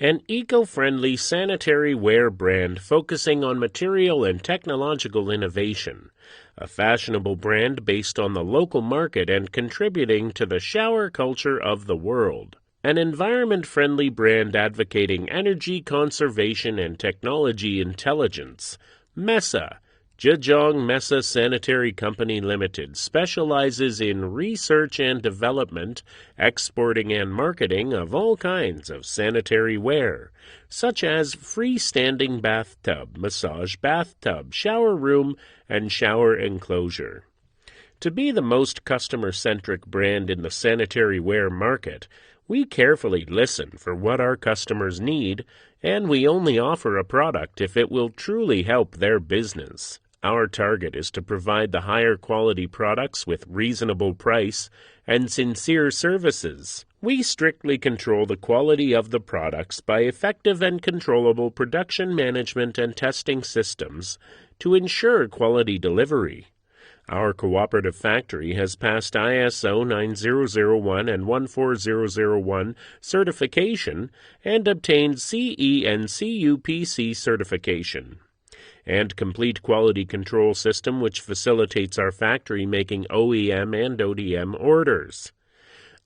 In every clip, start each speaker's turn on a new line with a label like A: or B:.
A: An eco-friendly sanitary ware brand focusing on material and technological innovation. A fashionable brand based on the local market and contributing to the shower culture of the world. An environment-friendly brand advocating energy conservation and technology intelligence. Mesa, Zhejiang Mesa Sanitary Co Limited, specializes in research and development, exporting and marketing of all kinds of sanitary ware, such as freestanding bathtub, massage bathtub, shower room, and shower enclosure. To be the most customer-centric brand in the sanitary ware market, we carefully listen for what our customers need, and we only offer a product if it will truly help their business. Our target is to provide the higher quality products with reasonable price and sincere services. We strictly control the quality of the products by effective and controllable production management and testing systems to ensure quality delivery. Our cooperative factory has passed ISO9001 and 14001 certification and obtained CE and CUPC certification, and complete quality control system which facilitates our factory making OEM and ODM orders.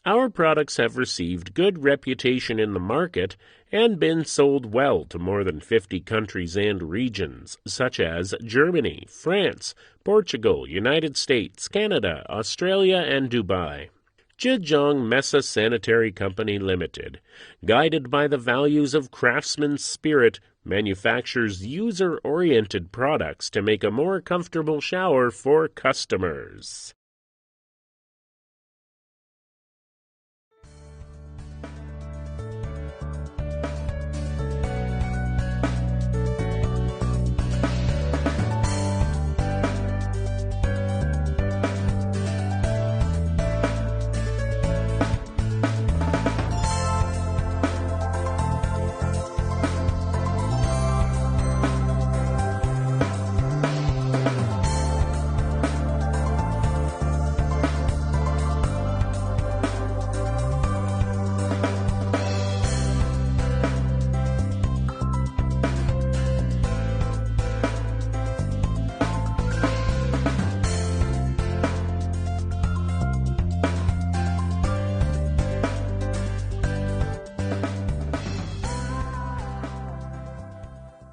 A: Our products have received good reputation in the market and been sold well to more than 50 countries and regions, such as Germany, France, Portugal, United States, Canada, Australia, and Dubai. Zhejiang Mesa Sanitary Co Limited, guided by the values of craftsman's spirit, manufactures user-oriented products to make a more comfortable shower for customers.